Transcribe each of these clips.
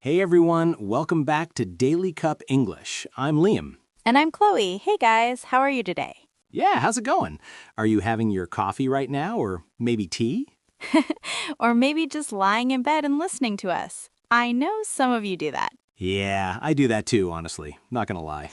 Hey everyone, welcome back to Daily Cup English. I'm Liam. And I'm Chloe. Hey guys, how are you today? Yeah, how's it going? Are you having your coffee right now or maybe tea? Or maybe just lying in bed and listening to us. I know some of you do that. Yeah, I do that too, honestly. Not gonna lie.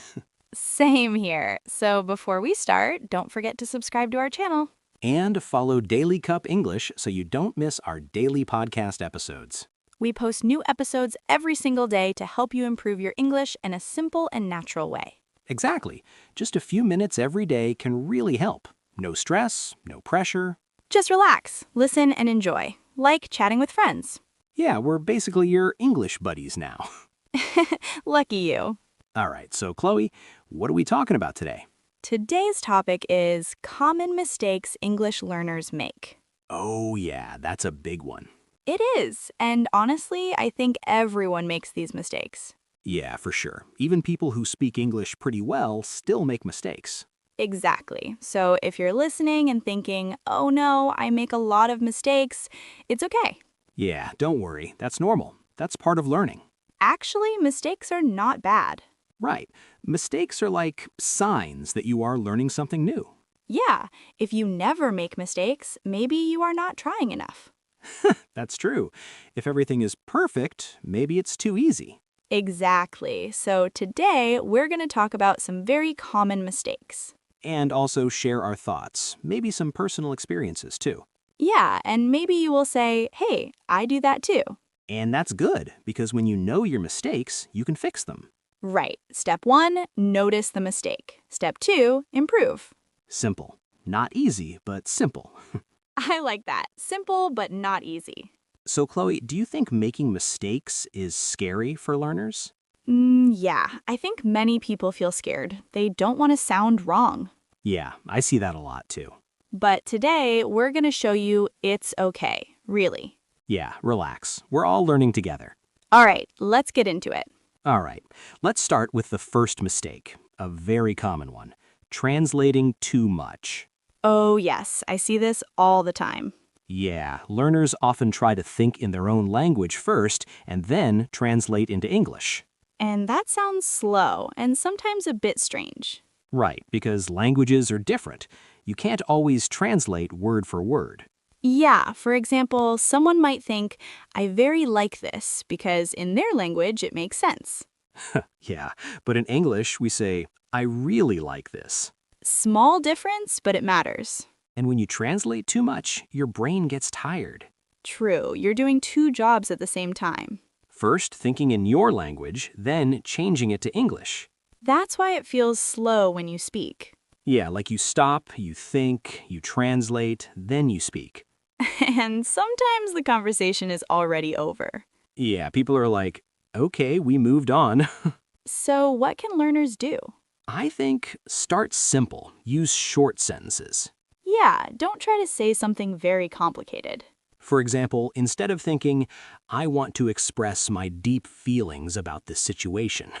Same here. So before we start, don't forget to subscribe to our channel. And follow Daily Cup English so you don't miss our daily podcast episodes. We post new episodes every single day to help you improve your English in a simple and natural way. Exactly. Just a few minutes every day can really help. No stress, no pressure. Just relax, listen, and enjoy, like chatting with friends. Yeah, we're basically your English buddies now. Lucky you. All right, so Chloe, what are we talking about today? Today's topic is common mistakes English learners make. Oh yeah, that's a big one. It is, and honestly, I think everyone makes these mistakes. Yeah, for sure. Even people who speak English pretty well still make mistakes. Exactly. So if you're listening and thinking, oh no, I make a lot of mistakes, it's okay. Yeah, don't worry. That's normal. That's part of learning. Actually, mistakes are not bad. Right. Mistakes are like signs that you are learning something new. Yeah, if you never make mistakes, maybe you are not trying enough. That's true. If everything is perfect, maybe it's too easy. Exactly. So today, we're going to talk about some very common mistakes. And also share our thoughts, maybe some personal experiences too. Yeah, and maybe you will say, hey, I do that too. And that's good, because when you know your mistakes, you can fix them. Right. Step 1, notice the mistake. Step 2, improve. Simple. Not easy, but simple. I like that. Simple, but not easy. So, Chloe, do you think making mistakes is scary for learners? Yeah, I think many people feel scared. They don't want to sound wrong. Yeah, I see that a lot too. But today, we're going to show you it's okay, really. Yeah, relax. We're all learning together. All right, let's get into it. All right, let's start with the first mistake, a very common one, translating too much. Oh, yes, I see this all the time. Yeah, learners often try to think in their own language first and then translate into English. And that sounds slow and sometimes a bit strange. Right, because languages are different. You can't always translate word for word. Yeah, for example, someone might think, I very like this, because in their language it makes sense. Yeah, but in English we say, I really like this. Small difference, but it matters. And when you translate too much, your brain gets tired. True, you're doing two jobs at the same time. First thinking in your language, then changing it to English. That's why it feels slow when you speak. Yeah, like you stop, you think, you translate, then you speak. And sometimes the conversation is already over. Yeah, people are like, okay, we moved on. So what can learners do? I think start simple, use short sentences. Yeah, don't try to say something very complicated. For example, instead of thinking, I want to express my deep feelings about this situation.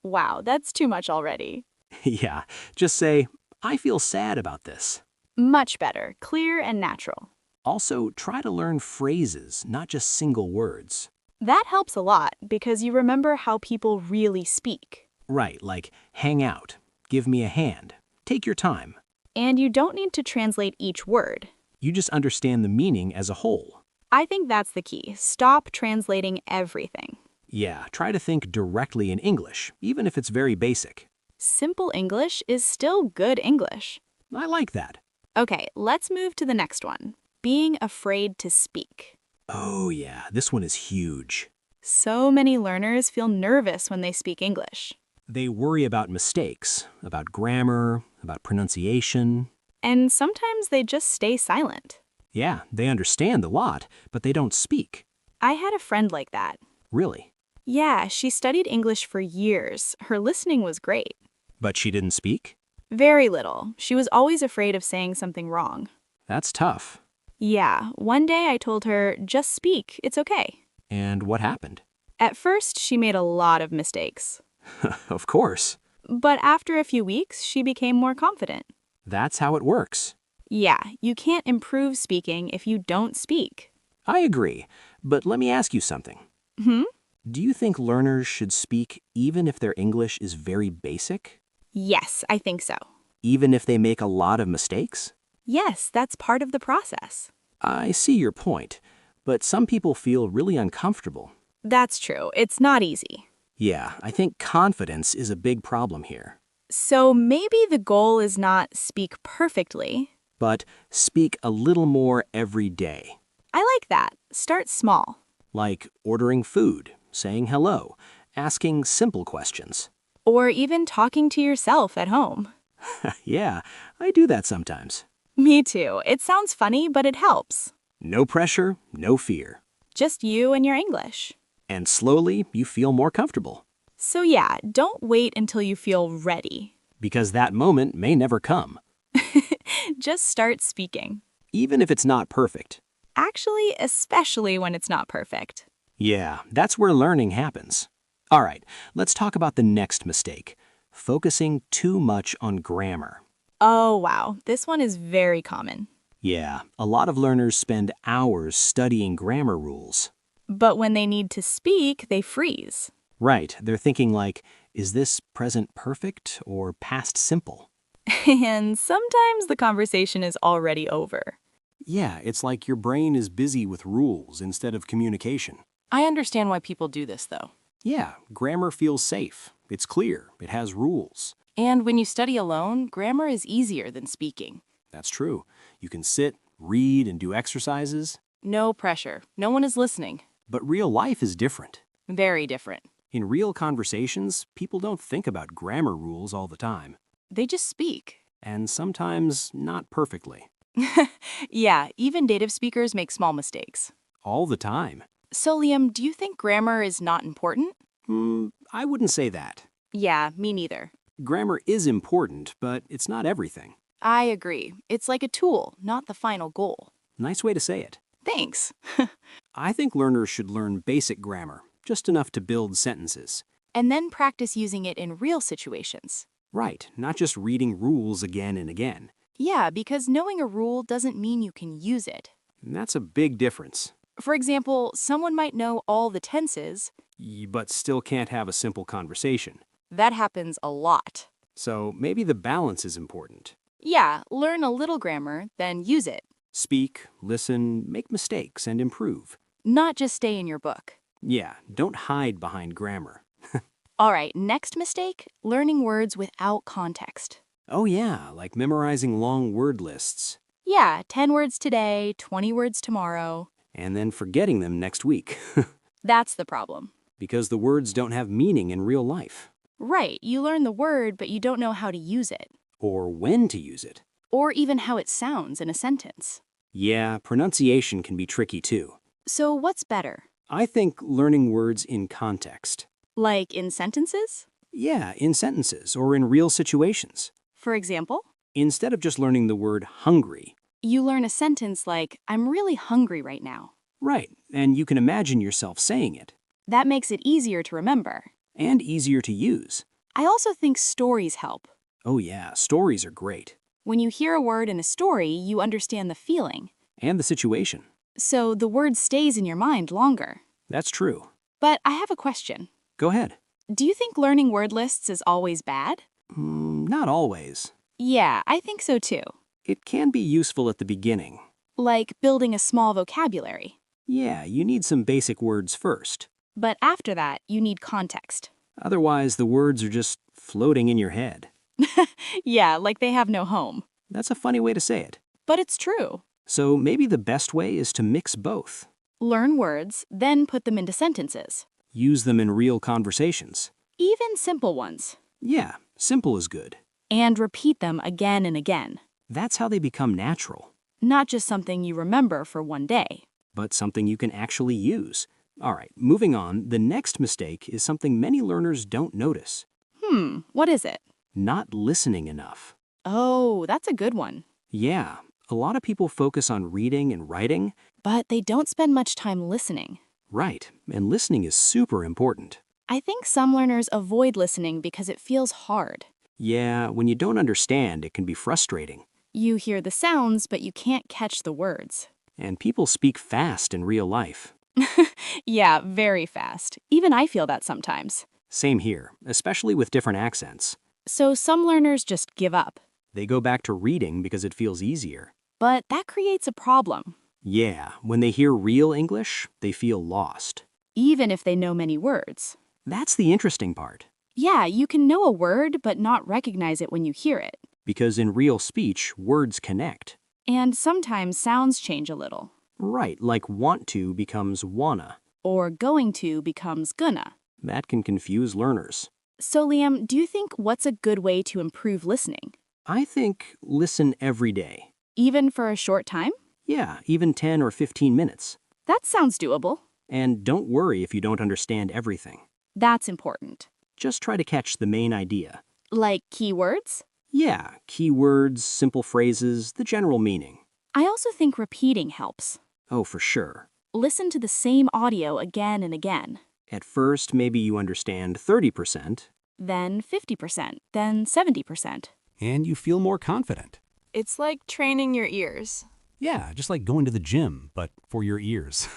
Wow, that's too much already. Yeah, just say, I feel sad about this. Much better, clear and natural. Also, try to learn phrases, not just single words. That helps a lot because you remember how people really speak. Right, like hang out, give me a hand, take your time. And you don't need to translate each word. You just understand the meaning as a whole. I think that's the key. Stop translating everything. Yeah, try to think directly in English, even if it's very basic. Simple English is still good English. I like that. Okay, let's move to the next one. Being afraid to speak. Oh yeah, this one is huge. So many learners feel nervous when they speak English. They worry about mistakes, about grammar, about pronunciation. And sometimes they just stay silent. Yeah, they understand a lot, but they don't speak. I had a friend like that. Really. Yeah, she studied English for years. Her listening was great. But she didn't speak? Very little. She was always afraid of saying something wrong. That's tough. Yeah, one day I told her, just speak, it's okay. And what happened? At first, she made a lot of mistakes. Of course. But after a few weeks, she became more confident. That's how it works. Yeah, you can't improve speaking if you don't speak. I agree, but let me ask you something. Hmm? Do you think learners should speak even if their English is very basic? Yes, I think so. Even if they make a lot of mistakes? Yes, that's part of the process. I see your point, but some people feel really uncomfortable. That's true. It's not easy. Yeah, I think confidence is a big problem here. So maybe the goal is not speak perfectly. But speak a little more every day. I like that. Start small. Like ordering food, saying hello, asking simple questions. Or even talking to yourself at home. Yeah, I do that sometimes. Me too. It sounds funny, but it helps. No pressure, no fear. Just you and your English. And slowly, you feel more comfortable. So yeah, don't wait until you feel ready. Because that moment may never come. Just start speaking. Even if it's not perfect. Actually, especially when it's not perfect. Yeah, that's where learning happens. All right, let's talk about the next mistake. Focusing too much on grammar. Oh, wow. This one is very common. Yeah, a lot of learners spend hours studying grammar rules. But when they need to speak, they freeze. Right, they're thinking like, is this present perfect or past simple? And sometimes the conversation is already over. Yeah, it's like your brain is busy with rules instead of communication. I understand why people do this, though. Yeah, grammar feels safe. It's clear. It has rules. And when you study alone, grammar is easier than speaking. That's true. You can sit, read, and do exercises. No pressure. No one is listening. But real life is different. Very different. In real conversations, people don't think about grammar rules all the time. They just speak. And sometimes not perfectly. Yeah, even native speakers make small mistakes. All the time. So, Liam, do you think grammar is not important? I wouldn't say that. Yeah, me neither. Grammar is important, but it's not everything. I agree. It's like a tool, not the final goal. Nice way to say it. Thanks. I think learners should learn basic grammar, just enough to build sentences. And then practice using it in real situations. Right, not just reading rules again and again. Yeah, because knowing a rule doesn't mean you can use it. And that's a big difference. For example, someone might know all the tenses. But still can't have a simple conversation. That happens a lot. So maybe the balance is important. Yeah, learn a little grammar, then use it. Speak, listen, make mistakes, and improve. Not just stay in your book. Yeah, don't hide behind grammar. All right, next mistake, learning words without context. Oh yeah, like memorizing long word lists. Yeah, 10 words today, 20 words tomorrow. And then forgetting them next week. That's the problem. Because the words don't have meaning in real life. Right, you learn the word, but you don't know how to use it. Or when to use it. Or even how it sounds in a sentence. Yeah, pronunciation can be tricky too. So what's better? I think learning words in context. Like in sentences? Yeah, in sentences or in real situations. For example, Instead of just learning the word hungry. you learn a sentence like, I'm really hungry right now. Right, and you can imagine yourself saying it. That makes it easier to remember. And easier to use. I also think stories help. Oh yeah, stories are great. When you hear a word in a story, you understand the feeling. And the situation. So the word stays in your mind longer. That's true. But I have a question. Go ahead. Do you think learning word lists is always bad? Not always. Yeah, I think so too. It can be useful at the beginning. Like building a small vocabulary. Yeah, you need some basic words first. But after that, you need context. Otherwise, the words are just floating in your head. Yeah, like they have no home. That's a funny way to say it. But it's true. So maybe the best way is to mix both. Learn words, then put them into sentences. Use them in real conversations. Even simple ones. Yeah, simple is good. And repeat them again and again. That's how they become natural, Not just something you remember for one day. but something you can actually use. All right, moving on, the next mistake is something many learners don't notice. What is it? Not listening enough. Oh, that's a good one. Yeah, a lot of people focus on reading and writing. But they don't spend much time listening. Right, and listening is super important. I think some learners avoid listening because it feels hard. Yeah, when you don't understand, it can be frustrating. You hear the sounds, but you can't catch the words. And people speak fast in real life. Yeah, very fast. Even Even I feel that sometimes. Same here, especially with different accents. So some learners just give up. They go back to reading because it feels easier. But that creates a problem. Yeah, when they hear real English, they feel lost. Even if they know many words. That's the interesting part. Yeah, you can know a word but not recognize it when you hear it. Because in real speech, words connect. And sometimes sounds change a little. Right, like want to becomes wanna. Or going to becomes gonna. That can confuse learners. So Liam, do you think what's a good way to improve listening? I think listen every day. Even for a short time? Yeah, even 10 or 15 minutes. That sounds doable. And don't worry if you don't understand everything. That's important. Just try to catch the main idea. Like keywords? Yeah, keywords, simple phrases, the general meaning. I also think repeating helps. Oh, for sure. Listen to the same audio again and again. At first, maybe you understand 30%. Then 50%, then 70%. And you feel more confident. It's like training your ears. Yeah, just like going to the gym, but for your ears.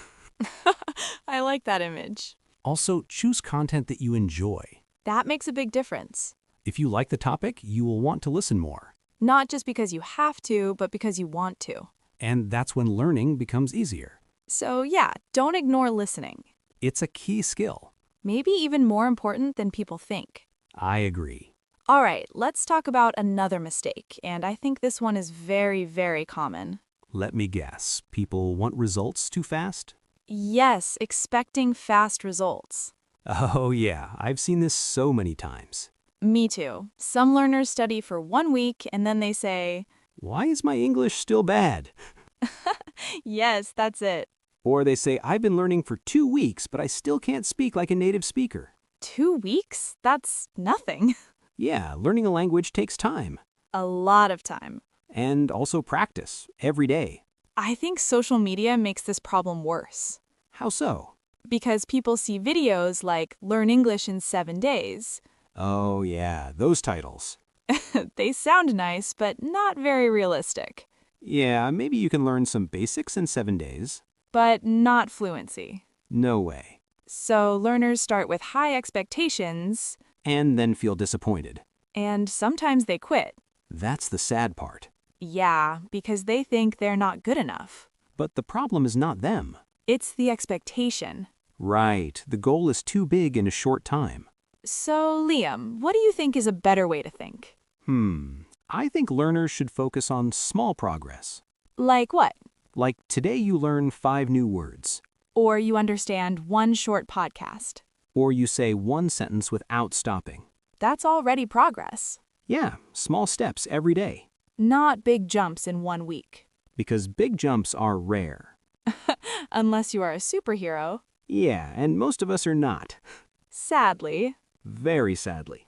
I like that image. Also, choose content that you enjoy. That makes a big difference. If you like the topic, you will want to listen more. Not just because you have to, but because you want to. And that's when learning becomes easier. So yeah, don't ignore listening. It's a key skill. Maybe even more important than people think. I agree. All right, let's talk about another mistake, and I think this one is very, very common. Let me guess. People want results too fast? Yes, expecting fast results. Oh yeah, I've seen this so many times. Me too. Some learners study for 1 week and then they say, Why is my English still bad? yes, that's it. Or they say, I've been learning for 2 weeks, but I still can't speak like a native speaker. 2 weeks? That's nothing. Yeah, learning a language takes time. A lot of time. And also practice, every day. I think social media makes this problem worse. How so? Because people see videos like Learn English in 7 days. Oh yeah, those titles. They sound nice, but not very realistic. Yeah, maybe you can learn some basics in 7 days. But not fluency. No way. So learners start with high expectations, And then feel disappointed. and sometimes they quit. That's the sad part. Yeah, because they think they're not good enough. But the problem is not them. It's the expectation. Right, the goal is too big in a short time. So, Liam, what do you think is a better way to think? I think learners should focus on small progress. Like what? Like today you learn 5 new words. Or you understand one short podcast. Or you say one sentence without stopping. That's already progress. Yeah, small steps every day. Not big jumps in 1 week. Because big jumps are rare. Unless you are a superhero. Yeah, and most of us are not. Sadly. Very sadly.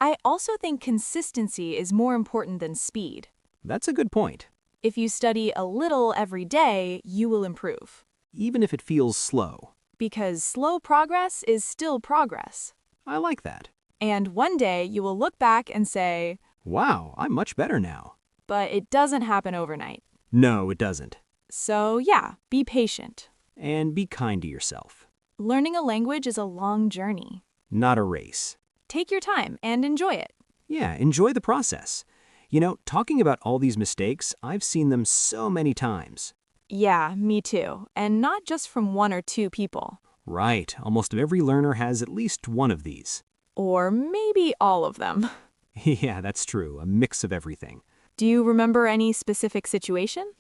I also think consistency is more important than speed. That's a good point. If you study a little every day, you will improve. Even if it feels slow. Because slow progress is still progress. I like that. And one day you will look back and say, Wow, I'm much better now. but it doesn't happen overnight. No, it doesn't. So yeah, be patient. And be kind to yourself. Learning a language is a long journey. Not a race. Take your time and enjoy it. Yeah, enjoy the process. You know, talking about all these mistakes, I've seen them so many times. Yeah, me too. And not just from 1 or 2 people. Right, almost every learner has at least one of these. Or maybe all of them. Yeah, that's true, a mix of everything. Do you remember any specific situation?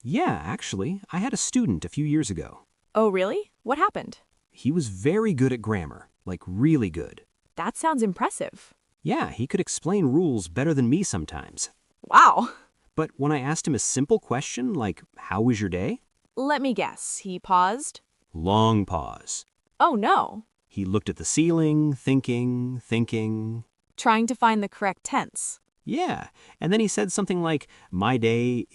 Yeah, actually, I had a student a few years ago. Oh, really? What happened? He was very good at grammar, like really good. That sounds impressive. Yeah, he could explain rules better than me sometimes. Wow. But when I asked him a simple question like, how was your day? Let me guess. He paused? Long pause. Oh, no. He looked at the ceiling, thinking. Trying to find the correct tense. Yeah, and then he said something like, my day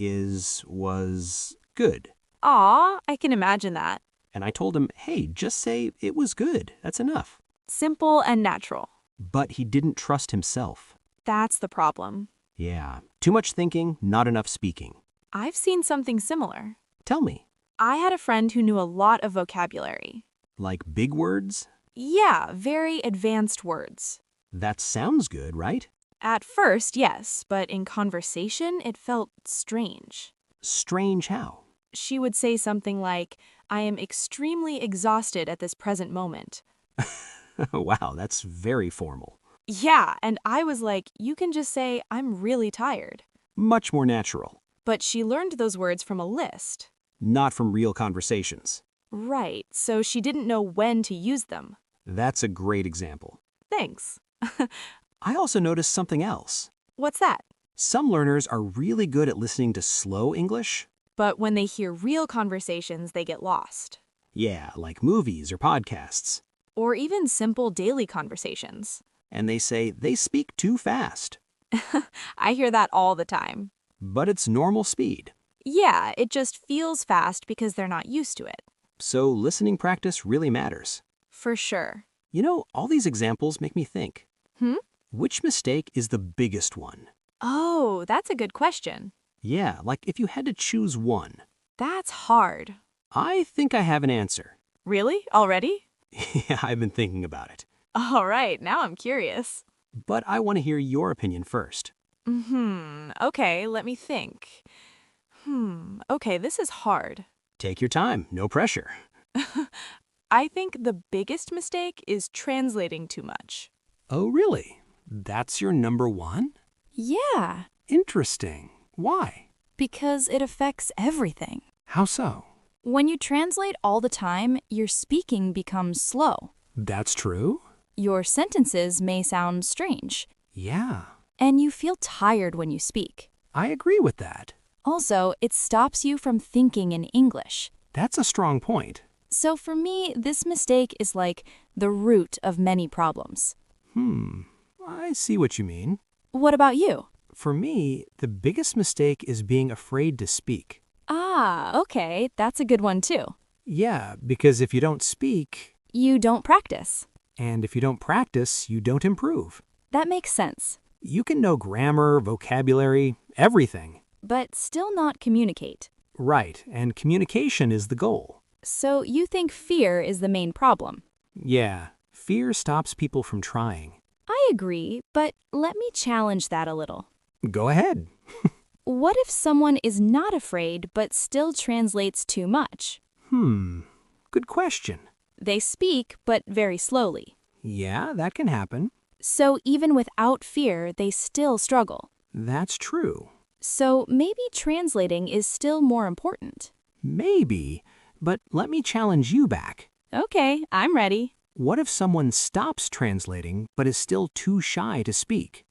was good. Aw, I can imagine that. And I told him, hey, just say it was good. That's enough. Simple and natural. But he didn't trust himself. That's the problem. Yeah, too much thinking, not enough speaking. I've seen something similar. Tell me. I had a friend who knew a lot of vocabulary. Like big words? Yeah, very advanced words. That sounds good, right? At first, yes, but in conversation, it felt strange. Strange how? She would say something like, I am extremely exhausted at this present moment. Wow, that's very formal. Yeah, and I was like, you can just say, I'm really tired. Much more natural. But she learned those words from a list. Not from real conversations. Right, so she didn't know when to use them. That's a great example. Thanks. I also noticed something else. What's that? Some learners are really good at listening to slow English. But when they hear real conversations, they get lost. Yeah, like movies or podcasts. Or even simple daily conversations. And they say they speak too fast. I hear that all the time. But it's normal speed. Yeah, it just feels fast because they're not used to it. So listening practice really matters. For sure. You know, all these examples make me think. Hmm? Which mistake is the biggest one? Oh, that's a good question. Yeah, like if you had to choose one. That's hard. I think I have an answer. Really? Already? Yeah, I've been thinking about it. All right, now I'm curious. But I want to hear your opinion first. Okay, let me think. Okay, this is hard. Take your time, no pressure. I think the biggest mistake is translating too much. Oh, really? That's your number one? Yeah, Interesting. Why? Because it affects everything. How so? When you translate all the time, your speaking becomes slow. That's true? Your sentences may sound strange, Yeah, and you feel tired when you speak. I agree with that. Also, it stops you from thinking in English. That's a strong point. So for me, this mistake is like the root of many problems. I see what you mean. What about you? For me, the biggest mistake is being afraid to speak. Ah, okay, that's a good one too. Yeah, because if you don't speak, You don't practice. and if you don't practice, you don't improve. That makes sense, You can know grammar, vocabulary, everything. but still not communicate. Right, and communication is the goal. So you think fear is the main problem? Yeah, fear stops people from trying. I agree, but let me challenge that a little. Go ahead. What if someone is not afraid but still translates too much? Good question. They speak, but very slowly. Yeah, that can happen. So even without fear, they still struggle. That's true. So maybe translating is still more important. Maybe, but let me challenge you back. Okay, I'm ready. What if someone stops translating but is still too shy to speak?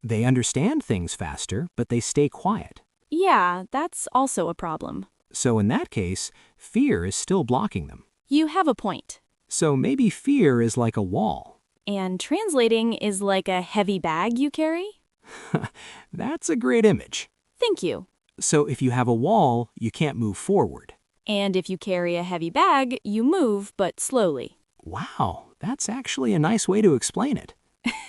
They understand things faster, but they stay quiet. Yeah, that's also a problem. So in that case, fear is still blocking them. You have a point. So maybe fear is like a wall. And translating is like a heavy bag you carry? That's a great image. Thank you. So if you have a wall, you can't move forward. And if you carry a heavy bag, you move, but slowly. Wow, that's actually a nice way to explain it.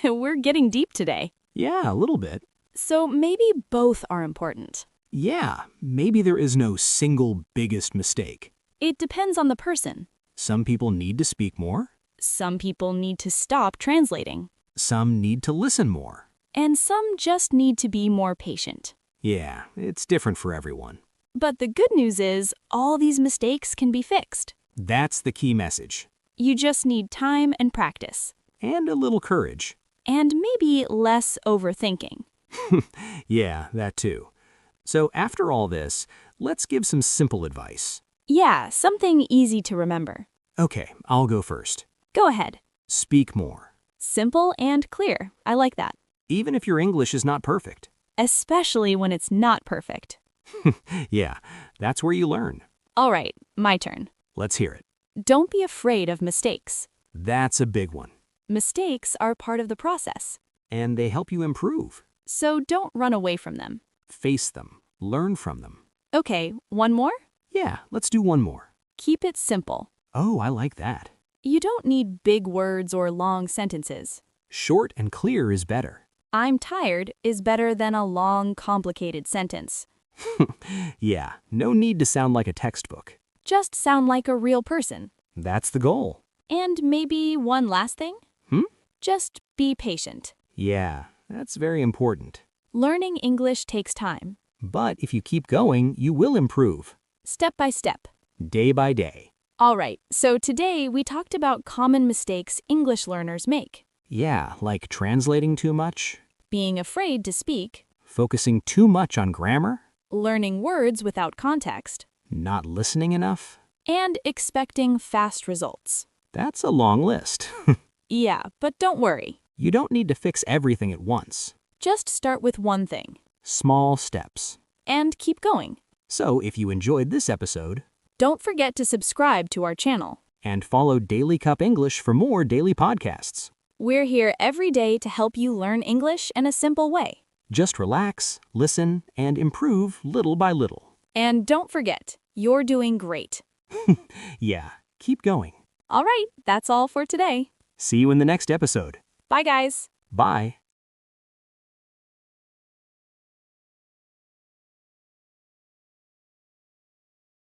We're getting deep today. Yeah, a little bit. So maybe both are important. Yeah, maybe there is no single biggest mistake. It depends on the person. Some people need to speak more. Some people need to stop translating. Some need to listen more. And some just need to be more patient. Yeah, it's different for everyone. But the good news is, all these mistakes can be fixed. That's the key message. You just need time and practice. And a little courage. And maybe less overthinking. Yeah, that too. So after all this, let's give some simple advice. Yeah, something easy to remember. Okay, I'll go first. Go ahead. Speak more. Simple and clear. I like that. Even if your English is not perfect. Especially when it's not perfect. Yeah, that's where you learn. All right, my turn. Let's hear it. Don't be afraid of mistakes. That's a big one. Mistakes are part of the process. And they help you improve. So don't run away from them. Face them. Learn from them. Okay, one more? Yeah, let's do one more. Keep it simple. Oh, I like that. You don't need big words or long sentences. Short and clear is better. I'm tired is better than a long, complicated sentence. Yeah, no need to sound like a textbook. Just sound like a real person. That's the goal. And maybe one last thing? Just be patient. Yeah, that's very important. Learning English takes time, But if you keep going, you will improve. step by step. Day by day. All right, so today we talked about common mistakes English learners make. Yeah, like translating too much, Being afraid to speak, focusing too much on grammar, learning words without context, not listening enough. and expecting fast results. That's a long list. Yeah, but don't worry. You don't need to fix everything at once. Just start with one thing Small steps. and keep going. So if you enjoyed this episode, Don't forget to subscribe to our channel. and follow Daily Cup English for more daily podcasts. We're here every day to help you learn English in a simple way. Just relax, listen, and improve little by little. And don't forget, you're doing great. Yeah, keep going. All right, that's all for today. See you in the next episode. Bye, guys. Bye.